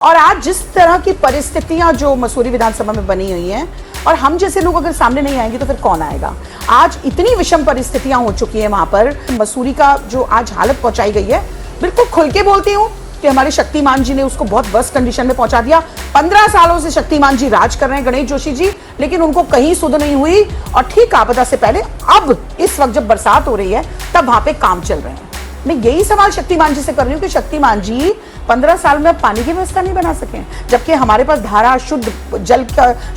और आज जिस तरह की परिस्थितियां जो मसूरी विधानसभा में बनी हुई हैं और हम जैसे लोग अगर सामने नहीं आएंगे तो फिर कौन आएगा। आज इतनी विषम परिस्थितियां हो चुकी हैं वहां पर, मसूरी का जो आज हालत पहुंचाई गई है, बिल्कुल खुल के बोलती हूं कि हमारे शक्तिमान जी ने उसको बहुत वर्स्ट कंडीशन में पहुंचा दिया। 15 सालों से शक्तिमान जी राज कर रहे हैं, गणेश जोशी जी, लेकिन उनको कहीं सुध नहीं हुई। और ठीक आपदा से पहले अब इस वक्त जब बरसात हो रही है तब वहां पे काम चल रहे हैं। मैं यही सवाल शक्तिमान जी से कर रही हूँ कि शक्तिमान जी 15 साल में पानी की व्यवस्था नहीं बना सके, जबकि हमारे पास धारा शुद्ध जल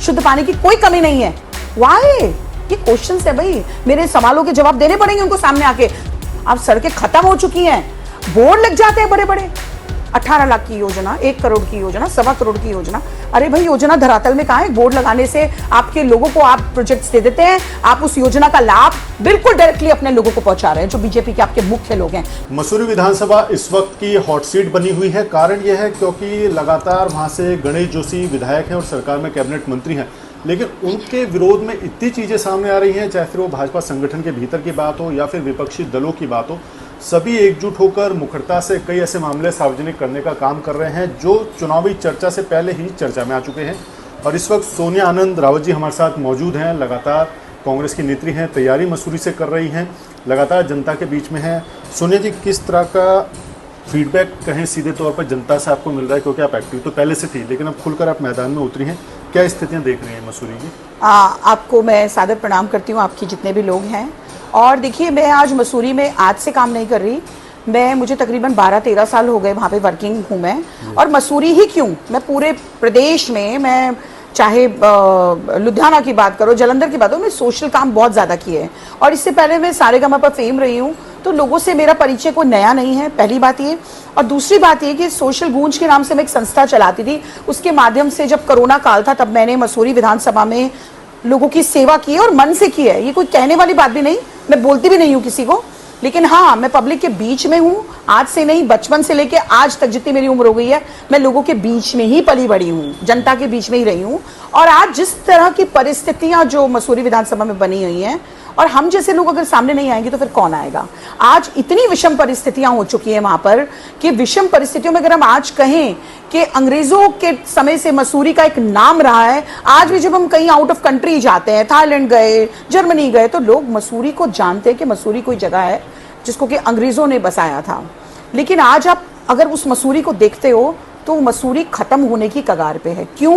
शुद्ध पानी की कोई कमी नहीं है। वाई? ये क्वेश्चन है भाई, मेरे सवालों के जवाब देने पड़ेंगे उनको सामने आके। अब सड़कें खत्म हो चुकी हैं, बोर्ड लग जाते हैं बड़े बड़े, 18 लाख की योजना, 1 करोड़ की योजना, 1.25 करोड़ की योजना। अरे भाई, योजना धरातल में कहाँ है? बोर्ड लगाने से आपके लोगों को आप प्रोजेक्ट्स दे देते हैं, आप उस योजना का लाभ बिल्कुल डायरेक्टली अपने लोगों को पहुंचा रहे हैं, जो बीजेपी के आपके मुख्य लोग हैं। मसूरी विधानसभा इस वक्त की हॉट सीट बनी हुई है। कारण यह है क्योंकि लगातार वहां से गणेश जोशी विधायक हैं और सरकार में कैबिनेट मंत्री हैं, लेकिन उनके विरोध में इतनी चीजें सामने आ रही हैं, चाहे फिर वो भाजपा संगठन के भीतर की बात हो या फिर विपक्षी दलों की बात हो, सभी एकजुट होकर मुखरता से कई ऐसे मामले सार्वजनिक करने का काम कर रहे हैं जो चुनावी चर्चा से पहले ही चर्चा में आ चुके हैं। और इस वक्त सोनिया आनंद रावत जी हमारे साथ मौजूद हैं। लगातार कांग्रेस की नेत्री हैं, तैयारी मसूरी से कर रही हैं, लगातार जनता के बीच में हैं। सोनिया जी, किस तरह का फीडबैक कहें सीधे तौर पर जनता से आपको मिल रहा है, क्योंकि आप एक्टिव तो पहले से थी लेकिन अब खुलकर आप मैदान में उतरी हैं, क्या स्थितियाँ देख रही हैं मसूरी की? आपको मैं सादर प्रणाम करती हूँ, आपकी जितने भी लोग हैं। और देखिए, मैं आज मसूरी में आज से काम नहीं कर रही, मुझे तकरीबन 12-13 साल हो गए वहाँ पे वर्किंग हूँ मैं। और मसूरी ही क्यों, मैं पूरे प्रदेश में, मैं चाहे लुधियाना की बात करो, जालंधर की बात करो, मैं सोशल काम बहुत ज़्यादा किए हैं। और इससे पहले मैं सारेगामा पर फेम रही हूँ, तो लोगों से मेरा परिचय कोई नया नहीं है, पहली बात ये। और दूसरी बात ये कि सोशल गूंज के नाम से मैं एक संस्था चलाती थी, उसके माध्यम से जब कोरोना काल था तब मैंने मसूरी विधानसभा में लोगों की सेवा की है और मन से की है। ये कोई कहने वाली बात भी नहीं, मैं बोलती भी नहीं हूँ किसी को, लेकिन हाँ, मैं पब्लिक के बीच में हूँ। आज से नहीं, बचपन से लेके आज तक जितनी मेरी उम्र हो गई है, मैं लोगों के बीच में ही पली बड़ी हूँ, जनता के बीच में ही रही हूँ। और आज जिस तरह की परिस्थितियां जो मसूरी विधानसभा में बनी हुई हैं और हम जैसे लोग अगर सामने नहीं आएंगे तो फिर कौन आएगा। आज इतनी विषम परिस्थितियां हो चुकी हैं वहां पर कि विषम परिस्थितियों में अगर हम आज कहें कि अंग्रेजों के समय से मसूरी का एक नाम रहा है, आज भी जब हम कहीं आउट ऑफ कंट्री जाते हैं, थाईलैंड गए, जर्मनी गए, तो लोग मसूरी को जानते हैं कि मसूरी कोई जगह है जिसको कि अंग्रेजों ने बसाया था। लेकिन आज आप अगर उस मसूरी को देखते हो तो मसूरी खत्म होने की कगार पे है। क्यों,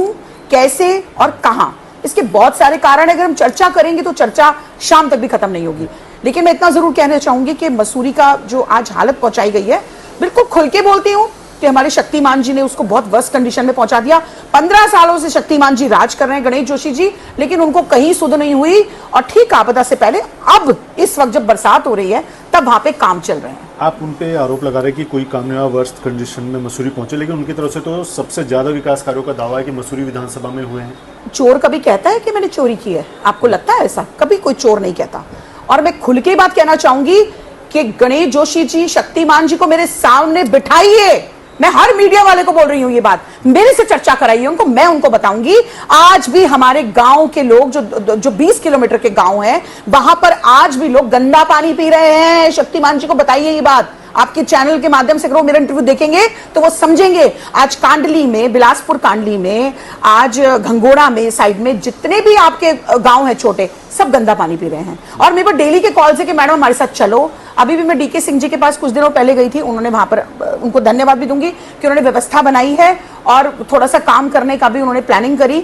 कैसे और कहां, इसके बहुत सारे कारण। अगर हम चर्चा करेंगे तो चर्चा शाम तक भी खत्म नहीं होगी। लेकिन मैं इतना जरूर कहना चाहूंगी कि मसूरी का जो आज हालत पहुंचाई गई है, बिल्कुल खुल के बोलती हूं कि हमारे शक्तिमान जी ने उसको बहुत वर्स्ट कंडीशन में पहुंचा दिया। 15 सालों से शक्तिमान जी राज कर रहे हैं, गणेश जोशी जी, लेकिन उनको कहीं सुध नहीं हुई। और ठीक आपदा से पहले अब इस वक्त जब बरसात हो रही है तब वहां पे काम चल रहे हैं। आप उन पे आरोप लगा रहे हैं कि कोई काम नहीं हुआ, वर्स्ट कंडीशन में मसूरी पहुंचे, लेकिन उनकी तरफ से तो सबसे ज्यादा विकास कार्यों का दावा है कि मसूरी विधानसभा में हुए हैं। चोर कभी कहता है कि मैंने चोरी की है? आपको लगता है ऐसा? कभी कोई चोर नहीं कहता। और मैं खुल के बात कहना चाहूंगी कि गणेश जोशी जी, शक्तिमान जी को मेरे सामने बिठाइए। मैं हर मीडिया वाले को बोल रही हूं ये बात, मेरे से चर्चा कराइए उनको, मैं उनको बताऊंगी। आज भी हमारे गांव के लोग जो 20 किलोमीटर के गांव हैं, वहां पर आज भी लोग गंदा पानी पी रहे हैं। शक्तिमान जी को बताइए ये बात, आपके चैनल के माध्यम से, अगर वो मेरा इंटरव्यू देखेंगे तो वो समझेंगे। आज कांडली में, बिलासपुर कांडली में, आज घंगोड़ा में साइड में जितने भी आपके गांव हैं छोटे, सब गंदा पानी पी रहे हैं। और मेरे को डेली के कॉल से कि मैडम हमारे साथ चलो। अभी भी मैं डीके सिंह जी के पास कुछ दिनों पहले गई थी, उन्होंने वहां पर, उनको धन्यवाद भी दूंगी कि उन्होंने व्यवस्था बनाई है और थोड़ा सा काम करने का भी उन्होंने प्लानिंग करी,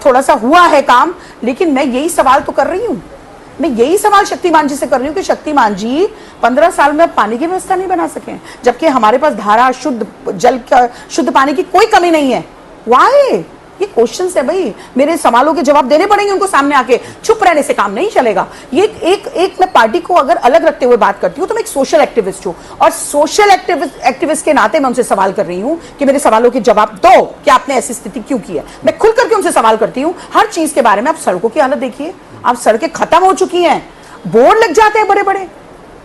थोड़ा सा हुआ है काम। लेकिन मैं यही सवाल तो कर रही हूँ, मैं यही सवाल शक्तिमान जी से कर रही हूँ कि शक्तिमान जी 15 साल में पानी की व्यवस्था नहीं बना सके, जबकि हमारे पास धारा शुद्ध जल शुद्ध पानी की कोई कमी नहीं है। वाई? ये क्वेश्चन है भाई, मेरे सवालों के जवाब देने पड़ेंगे उनको सामने आके। चुप रहने से काम नहीं चलेगा। ये एक मैं पार्टी को अगर अलग रखते हुए बात करती हूँ तो मैं एक सोशल एक्टिविस्ट हूँ, और सोशल एक्टिविस्ट के नाते मैं उनसे सवाल कर रही हूँ कि मेरे सवालों के जवाब दो कि आपने ऐसी स्थिति क्यों की है। मैं खुल करके उनसे सवाल करती हूँ हर चीज के बारे में। आप सड़कों की हालत देखिए, आप सड़कें खत्म हो चुकी हैं, बोर्ड लग जाते हैं बड़े बड़े,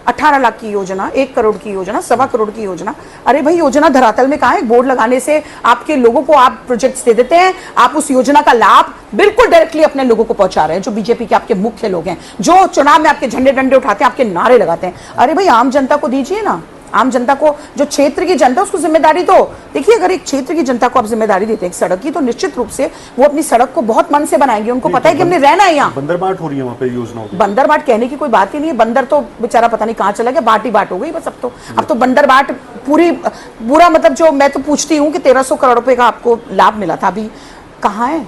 18 लाख की योजना, 1 करोड़ की योजना, 1.25 करोड़ की योजना। अरे भाई, योजना धरातल में कहाँ है? बोर्ड लगाने से आपके लोगों को आप प्रोजेक्ट्स दे देते हैं, आप उस योजना का लाभ बिल्कुल डायरेक्टली अपने लोगों को पहुंचा रहे हैं, जो बीजेपी के आपके मुख्य लोग हैं, जो चुनाव में आपके झंडे डंडे उठाते हैं, आपके नारे लगाते हैं। अरे भाई, आम जनता को दीजिए ना, आम जनता को, जो क्षेत्र की जनता, उसको जिम्मेदारी तो देखिए, अगर एक क्षेत्र की जनता को आप जिम्मेदारी देते हैं एक सड़क की, तो निश्चित रूप से वो अपनी सड़क को बहुत मन से बनाएंगे। उनको पता है कि हमने रहना है यहाँ। बंदरबाट हो रही है वहाँ पे योजनाओं की। बंदरबाट कहने की कोई बात ही नहीं है। बंदर तो बेचारा पता नहीं कहाँ चला गया, बाट ही बाट हो गई बस। अब तो बंदरबाट पूरा मतलब, जो मैं तो पूछती हूँ कि 1300 करोड़ रुपए का आपको लाभ मिला था, अभी कहाँ है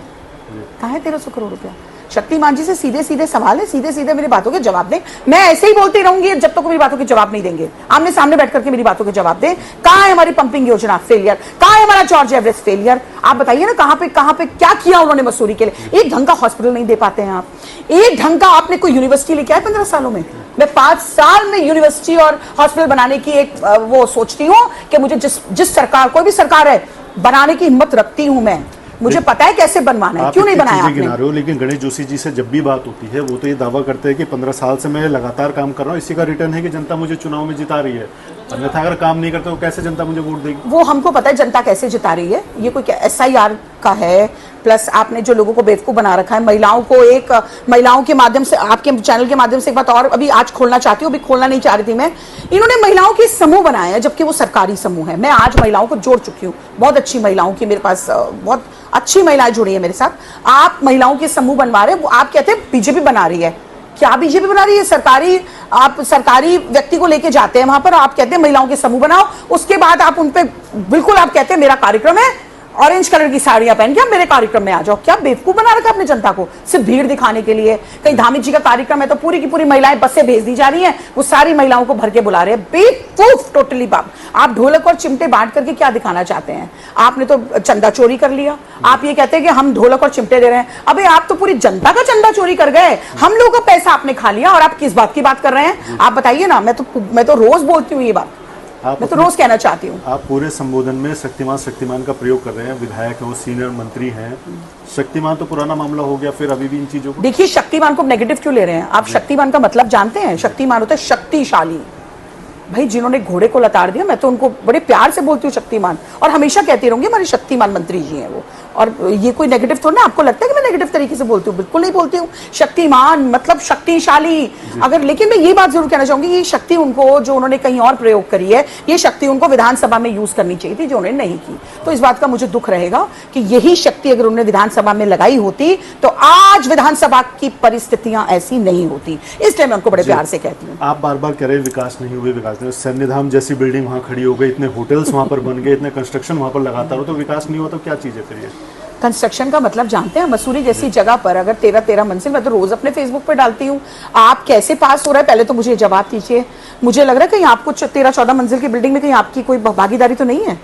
1300 करोड़ रुपया? शक्तिमान जी से सीधे सीधे सवाल है, सीधे सीधे मेरी बातों के जवाब दें। मैं ऐसे ही बोलती रहूंगी जब तक मेरी बातों के जवाब नहीं देंगे। आमने सामने बैठ करके मेरी बातों के जवाब दें। कहाँ है हमारी पंपिंग योजना? फेलियर। कहाँ है हमारा जॉर्ज एवरेस्ट? फेलियर। आप बताइए ना, कहाँ पे क्या किया उन्होंने मसूरी के लिए? एक ढंग का हॉस्पिटल नहीं दे पाते हैं आप। एक ढंग का आपने कोई यूनिवर्सिटी लेके आए 15 सालों में? मैं 5 साल में यूनिवर्सिटी और हॉस्पिटल बनाने की एक वो सोचती हूँ कि मुझे जिस सरकार, कोई भी सरकार है, बनाने की हिम्मत रखती हूँ मैं। मुझे पता है कैसे बनवाना है। क्यों नहीं बनाया आपने? गिना रहे हो, लेकिन गणेश जोशी जी से जब भी बात होती है वो तो ये दावा करते हैं कि 15 साल से मैं लगातार काम कर रहा हूँ, इसी का रिटर्न है कि जनता मुझे चुनाव में जिता रही है। अन्यथा अगर काम नहीं करते तो कैसे जनता मुझे वोट देगी? वो हमको पता है जनता कैसे जिता रही है। ये कोई SIR का है, प्लस आपने जो लोगों को बेवकूफ बना रखा है। महिलाओं के माध्यम से, आपके चैनल के माध्यम से एक बात और अभी आज खोलना चाहती हूँ, अभी खोलना नहीं चाह रही थी मैं। इन्होंने महिलाओं के समूह बनाए हैं, जबकि वो सरकारी समूह है। मैं आज महिलाओं को जोड़ चुकी हूँ, बहुत अच्छी महिलाओं की मेरे पास बहुत अच्छी महिलाएं जुड़ी है मेरे साथ। आप महिलाओं के समूह बनवा रहे हैं, आप कहते हैं बीजेपी बना रही है। क्या बीजेपी बना रही है? आप सरकारी व्यक्ति को लेके जाते हैं वहां पर, आप कहते हैं महिलाओं के समूह बनाओ, उसके बाद आप उनपे बिल्कुल आप कहते हैं मेरा कार्यक्रम है, ऑरेंज कलर की साड़ियां पहन के आप मेरे कार्यक्रम में आ जाओ। क्या बेवकूफ बना रखा अपने जनता को, सिर्फ भीड़ दिखाने के लिए? कहीं धामी जी का कार्यक्रम है तो पूरी की पूरी महिलाएं बसें भेज दी जा रही हैं, वो सारी महिलाओं को भर के बुला रहे हैं। बेवकूफ टोटली बाप। आप ढोलक और चिमटे बांट करके क्या दिखाना चाहते हैं? आपने तो चंदा चोरी कर लिया। आप ये कहते हैं कि हम ढोलक और चिमटे दे रहे हैं। अबे आप तो पूरी जनता का चंदा चोरी कर गए। हम लोगों का पैसा आपने खा लिया और आप किस बात की बात कर रहे हैं? आप बताइए ना। मैं तो रोज बोलती हूँ ये बात, मैं तो रोज कहना चाहती हूँ। आप पूरे संबोधन में शक्तिमान का प्रयोग कर रहे हैं। विधायक है, वो सीनियर मंत्री हैं। शक्तिमान तो पुराना मामला हो गया, फिर अभी भी इन चीजों को देखिए। शक्तिमान को नेगेटिव क्यों ले रहे हैं आप? शक्तिमान का मतलब जानते हैं? शक्तिमान होता है शक्तिशाली। भाई जिन्होंने घोड़े को लताड़ दिया, मैं तो उनको बड़े प्यार से बोलती हूँ शक्तिमान, और हमेशा कहती रहूंगी हमारे शक्तिमान मंत्री जी हैं वो। और ये कोई नेगेटिव थोड़ा ना आपको लगता है कि मैं नेगेटिव तरीके से बोलती हूँ? बिल्कुल नहीं बोलती हूँ। शक्तिमान मतलब शक्तिशाली। अगर, लेकिन मैं ये बात जरूर कहना चाहूंगी, ये शक्ति उनको जो उन्होंने कहीं और प्रयोग करी है, ये शक्ति उनको विधानसभा में यूज करनी चाहिए थी, जो उन्होंने नहीं की। तो इस बात का मुझे दुख रहेगा कि यही शक्ति अगर उन्होंने विधानसभा में लगाई होती तो आज विधानसभा की परिस्थितियां ऐसी नहीं होती। इसलिए मैं उनको बड़े प्यार से कहती हूँ। आप बार बार कह रहे हैं विकास नहीं हुए, विकास नहीं। सैन्यधाम जैसी बिल्डिंग वहाँ खड़ी हो गई, इतने होटल्स वहाँ पर बन गए, इतने कंस्ट्रक्शन वहाँ पर लगातार हो, तो विकास नहीं हुआ तो क्या चीज है फिर ये? कंस्ट्रक्शन का मतलब जानते हैं? मसूरी जैसी जगह पर अगर 13 मंजिल, मैं तो रोज अपने फेसबुक पे डालती हूँ, आप कैसे पास हो रहा है? पहले तो मुझे जवाब दीजिए। मुझे लग रहा है कहीं आपको 13-14 मंजिल की बिल्डिंग में कहीं आपकी कोई भागीदारी तो नहीं है?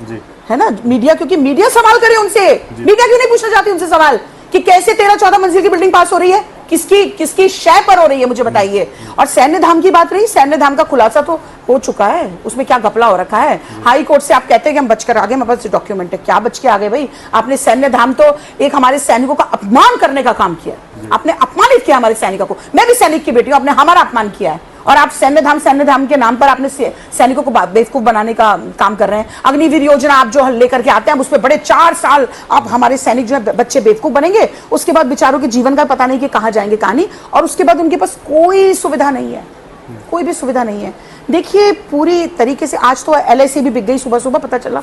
है ना? मीडिया, क्योंकि मीडिया सवाल करे उनसे। मीडिया क्यों नहीं पूछना चाहती उनसे सवाल कि कैसे 13-14 मंजिल की बिल्डिंग पास हो रही है? किसकी शय पर हो रही है, मुझे बताइए। और सैन्य धाम की बात रही, सैन्य धाम का खुलासा तो हो चुका है, उसमें क्या घपला हो रखा है? हाई कोर्ट से आप कहते हैं कि हम बच कर आ गए, मेरे पास डॉक्यूमेंट है। क्या बच के आ गए भाई? आपने सैन्य धाम तो एक हमारे सैनिकों का अपमान करने का काम किया, आपने अपमानित किया हमारे सैनिकों को। मैं भी सैनिक की बेटी हूं, आपने हमारा अपमान किया है। और आप सैन्य धाम के नाम पर आपने सैनिकों को बेवकूफ बनाने का काम कर रहे हैं। अग्निवीर योजना आप जो लेकर के आते हैं, उस पर बड़े 4 साल आप हमारे सैनिक जो है बच्चे बेवकूफ बनेंगे, उसके बाद बेचारों के जीवन का पता नहीं कि कहां जाएंगे कहानी, और उसके बाद उनके पास कोई सुविधा नहीं है, कोई भी सुविधा नहीं है। देखिए पूरी तरीके से आज तो LIC भी बिक गई, सुबह सुबह पता चला,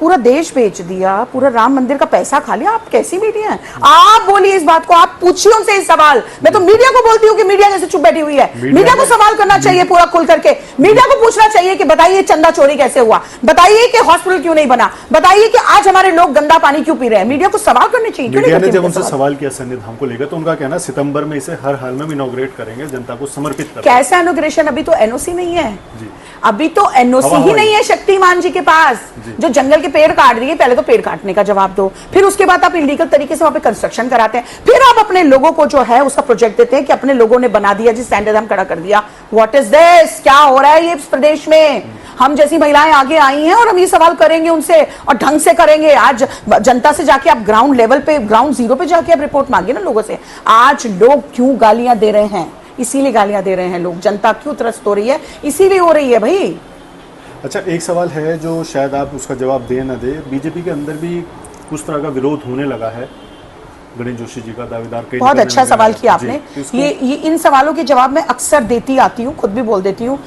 पूरा देश बेच दिया, पूरा राम मंदिर का पैसा खा लिया। आप कैसी मीडिया है? आप बोलिए इस बात को, आप पूछिए उनसे इस सवाल। मैं तो मीडिया को बोलती हूँ कि मीडिया जैसे चुप बैठी हुई है। मीडिया को सवाल करना चाहिए पूरा खुल करके। मीडिया को पूछना चाहिए कि बताइए चंदा चोरी कैसे हुआ, बताइए कि हॉस्पिटल क्यों नहीं बना, बताइए कि आज हमारे लोग गंदा पानी क्यों पी रहे हैं। मीडिया को सवाल करने चाहिए। मीडिया ने जब उनसे सवाल किया सैन्य धाम को लेकर, तो उनका कहना सितंबर में इसे हर हाल में इनॉग्रेट करेंगे, जनता को समर्पित करेंगे। कैसा इनॉग्रेशन? अभी तो NOC नहीं है, अभी तो NOC ही नहीं है शक्तिमान जी के पास। जो जंगल के पेड़ काट दिए, पहले तो पेड़ काटने का जवाब दो, फिर उसके बाद आप इलीगल तरीके से वहां पे कंस्ट्रक्शन कराते हैं, फिर आप अपने लोगों को जो है उसका प्रोजेक्ट देते हैं कि अपने लोगों ने बना दिया जी, सैन्य धाम खड़ा कर दिया। What is this? क्या हो रहा है ये इस प्रदेश में? हम जैसी महिलाएं आगे आई हैं और हम ये सवाल करेंगे उनसे, और ढंग से करेंगे। आज जनता से जाके आप ग्राउंड लेवल पे, ग्राउंड जीरो पे जाके आप रिपोर्ट मांगे ना लोगों से। आज लोग क्यों गालियां दे रहे हैं? इसीलिए गालियां दे रहे हैं लोग। जनता क्यों त्रस्त हो रही है? इसीलिए हो रही है भाई। अच्छा, एक सवाल है जो शायद आप उसका जवाब दे न दे। बीजेपी के अंदर भी कुछ तरह का विरोध होने लगा है गणेश जोशी जी का, दावेदार कई। बहुत अच्छा सवाल किया आपने। ये इन सवालों के जवाब मैं अक्सर देती आती हूँ, खुद भी बोल देती हूँ।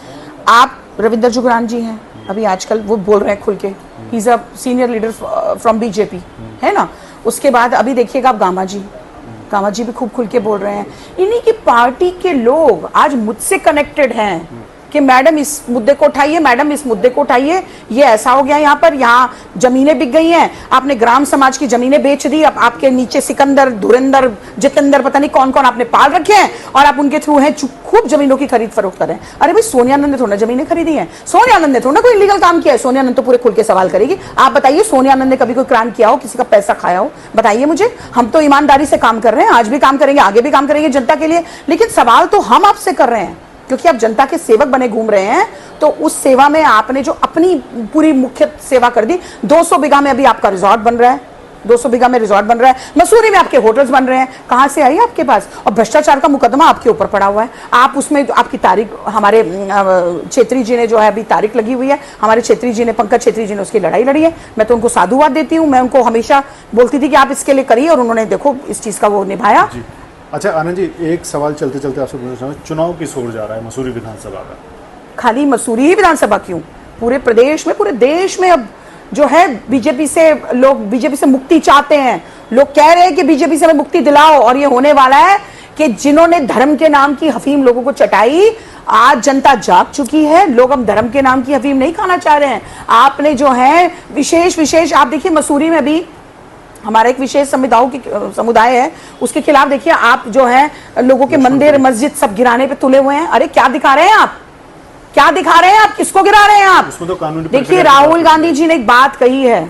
आप रविंद्र जुगरान जी हैं, अभी आजकल वो बोल रहे हैं खुल के, he is a senior leader from BJP, है ना। उसके बाद अभी देखिएगा आप गामा जी भी खूब खुल के बोल रहे हैं। इन्हीं की पार्टी के लोग आज मुझसे कनेक्टेड हैं कि मैडम इस मुद्दे को उठाइए, मैडम इस मुद्दे को उठाइए, ये ऐसा हो गया यहाँ पर, यहाँ जमीनें बिक गई हैं, आपने ग्राम समाज की जमीनें बेच दी, अब आपके नीचे सिकंदर, धुरंधर, जितेंद्र, पता नहीं कौन कौन आपने पाल रखे हैं और आप उनके थ्रू हैं खूब जमीनों की खरीद फरोख्त कर रहे हैं। अरे भाई सोनिया आनंद ने थोड़ा जमीनें खरीदी हैं, सोनिया आनंद ने थोड़ा कोई इलीगल काम किया है, सोनिया आनंद तो पूरे खुल के सवाल करेगी। आप बताइए सोनिया आनंद ने कभी कोई क्राइम किया हो, किसी का पैसा खाया हो, बताइए मुझे। हम तो ईमानदारी से काम कर रहे हैं, आज भी काम करेंगे, आगे भी काम करेंगे जनता के लिए, लेकिन सवाल तो हम आपसे कर रहे हैं क्योंकि आप जनता के सेवक बने घूम रहे हैं। तो उस सेवा में आपने जो अपनी पूरी मुख्य सेवा कर दी, 200 बीघा में अभी आपका रिजॉर्ट बन रहा है, 200 बीघा में रिजॉर्ट बन रहा है, मसूरी में आपके होटल्स बन रहे हैं, कहां से आई आपके पास? और भ्रष्टाचार का मुकदमा आपके ऊपर पड़ा हुआ है, आप उसमें आपकी तारीख, हमारे छेत्री जी ने जो है अभी तारीख लगी हुई है, हमारे छेत्री जी ने, पंकज छेत्री जी ने उसकी लड़ाई लड़ी है। मैं तो उनको साधुवाद देती हूँ, मैं उनको हमेशा बोलती थी कि आप इसके लिए करिए और उन्होंने देखो इस चीज का वो निभाया। अच्छा आनंद जी, एक सवाल चलते चलते आपसे पूछना चाहूँगा, चुनाव किस ओर जा रहा है मसूरी विधानसभा का? खाली मसूरी ही विधानसभा क्यों, पूरे प्रदेश में, पूरे देश में अब जो है बीजेपी से लोग, बीजेपी से मुक्ति चाहते हैं। लोग कह रहे हैं कि बीजेपी से हमें मुक्ति दिलाओ, और ये होने वाला है कि जिन्होंने धर्म के नाम की हफीम लोगों को चटाई, आज जनता जाग चुकी है। लोग अब धर्म के नाम की हफीम नहीं खाना चाह रहे हैं। आपने जो है विशेष आप देखिए, मसूरी में भी हमारा एक विशेष समुदाय है, उसके खिलाफ देखिए आप जो है लोगों के मंदिर मस्जिद सब गिराने पे तुले हुए हैं। अरे क्या दिखा रहे हैं आप, क्या दिखा रहे हैं आप, किसको गिरा रहे हैं आप? तो कानूनी देखिए राहुल गांधी जी ने एक बात कही है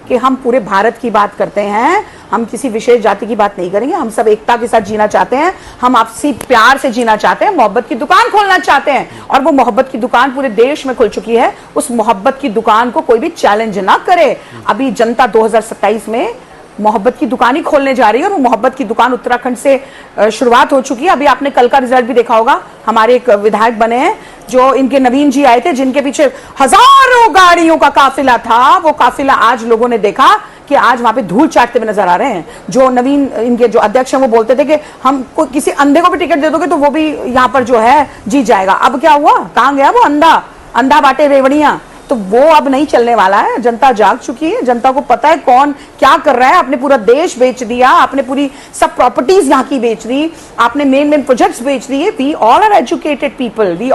कि हम पूरे भारत की बात करते हैं, हम किसी विशेष जाति की बात नहीं करेंगे, हम सब एकता के साथ जीना चाहते हैं, हम आपसी प्यार से जीना चाहते हैं, मोहब्बत की दुकान खोलना चाहते हैं। और वो मोहब्बत की दुकान पूरे देश में खुल चुकी है। उस मोहब्बत की दुकान को कोई भी चैलेंज ना करे। अभी जनता 2027 में मोहब्बत की दुकान ही खोलने जा रही है, और वो मोहब्बत की दुकान उत्तराखंड से शुरुआत हो चुकी है। अभी आपने कल का रिजल्ट भी देखा होगा, हमारे एक विधायक बने हैं जो इनके नवीन जी आए थे, जिनके पीछे हजारों गाड़ियों का काफिला था। वो काफिला आज लोगों ने देखा कि आज वहां पे धूल चाटते हुए नजर आ रहे हैं। जो नवीन इनके जो अध्यक्ष हैं वो बोलते थे कि हम किसी अंधे को भी टिकट दे दोगे तो वो भी यहाँ पर जो है जीत जाएगा। अब क्या हुआ, कहां गया वो अंधा बाटे रेवड़ियां। तो वो अब नहीं चलने वाला है। जनता जाग चुकी है, जनता को पता है कौन क्या कर रहा है। आपने पूरा देश बेच दिया, आपने पूरी सब प्रॉपर्टीज यहाँ की बेच दी, आपने मेन प्रोजेक्ट्स बेच दिए। We all are educated people, we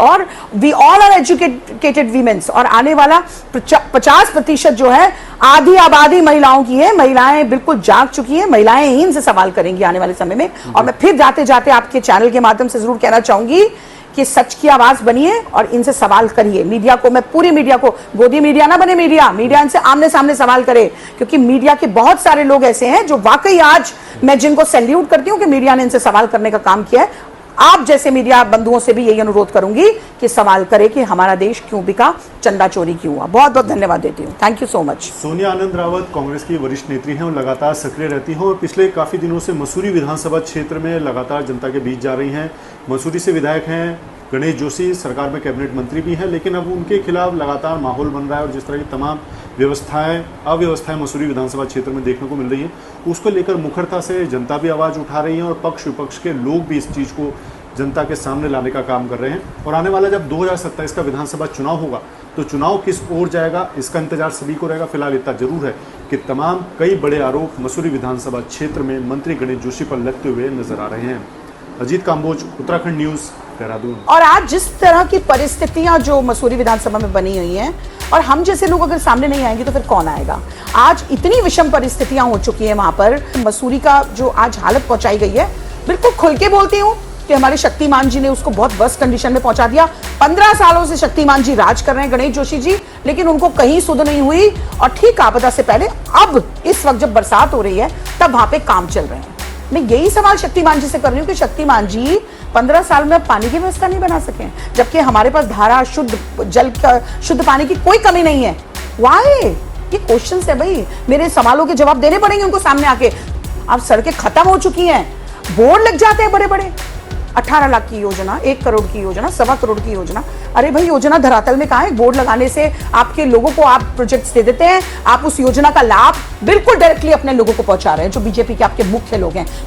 all are educated womens. और आने वाला 50% जो है आधी आबादी महिलाओं की है। महिलाएं बिल्कुल जाग चुकी है, महिलाएं ही इनसे सवाल करेंगी आने वाले समय में। और मैं फिर जाते जाते आपके चैनल के माध्यम से जरूर कहना चाहूंगी कि सच की आवाज बनिए और इनसे सवाल करिए। मीडिया को, मैं पूरी मीडिया को, गोदी मीडिया ना बने मीडिया इनसे आमने सामने सवाल करे, क्योंकि मीडिया के बहुत सारे लोग ऐसे हैं जो वाकई आज मैं जिनको सैल्यूट करती हूं कि मीडिया ने इनसे सवाल करने का काम किया है। आप जैसे मीडिया बंधुओं से भी यही अनुरोध करूंगी कि सवाल करे कि हमारा देश क्यों बिका, चंदा चोरी क्यों हुआ। बहुत बहुत धन्यवाद देती हूँ, thank you so much. Sonia Anand Rawat Congress की वरिष्ठ नेत्री हैं और लगातार सक्रिय रहती हैं, और पिछले काफी दिनों से मसूरी विधानसभा क्षेत्र में लगातार जनता के बीच जा रही हैं। मसूरी से विधायक हैं गणेश जोशी, सरकार में कैबिनेट मंत्री भी हैं, लेकिन अब उनके खिलाफ लगातार माहौल बन रहा है और जिस तरह की तमाम अव्यवस्थाएं मसूरी विधानसभा क्षेत्र में देखने को मिल रही हैं, उसको लेकर मुखरता से जनता भी आवाज़ उठा रही है और पक्ष विपक्ष के लोग भी इस चीज़ को जनता के सामने लाने का काम कर रहे हैं। और आने वाला जब 2027 का विधानसभा चुनाव होगा तो चुनाव किस ओर जाएगा, इसका इंतजार सभी को रहेगा। फिलहाल इतना जरूर है कि तमाम कई बड़े आरोप मसूरी विधानसभा क्षेत्र में मंत्री गणेश जोशी पर लगते हुए नजर आ रहे हैं। अजीत काम्बोज, उत्तराखंड न्यूज, देहरादून। और आज जिस तरह की परिस्थितियां जो मसूरी विधानसभा में बनी हुई हैं, और हम जैसे लोग अगर सामने नहीं आएंगे तो फिर कौन आएगा। आज इतनी विषम परिस्थितियां हो चुकी हैं वहां पर। मसूरी का जो आज हालत पहुंचाई गई है, बिल्कुल खुल के बोलती हूँ कि हमारे शक्तिमान जी ने उसको बहुत वर्स्ट कंडीशन में पहुंचा दिया। 15 सालों से शक्तिमान जी राज कर रहे हैं, गणेश जोशी जी, लेकिन उनको कहीं सुध नहीं हुई। और ठीक आपदा से पहले अब इस वक्त जब बरसात हो रही है तब वहां पे काम चल रहे हैं। मैं यही सवाल शक्तिमान जी से कर रही हूँ कि शक्तिमान जी 15 साल में पानी की व्यवस्था नहीं बना सके, जबकि हमारे पास धारा, शुद्ध जल, शुद्ध पानी की कोई कमी नहीं है। वाई? ये क्वेश्चन है भाई, मेरे सवालों के जवाब देने पड़ेंगे उनको सामने आके। अब सड़कें खत्म हो चुकी हैं, बोर्ड लग जाते हैं बड़े बड़े, 18 लाख की योजना, 1 करोड़ की योजना, 1.25 करोड़ की योजना। अरे भाई योजना धरातल में कहाँ है? बोर्ड लगाने से आपके लोगों को आप प्रोजेक्ट्स दे देते हैं, आप उस योजना का लाभ बिल्कुल डायरेक्टली अपने लोगों को पहुंचा रहे हैं, जो बीजेपी के आपके मुख्य लोग हैं।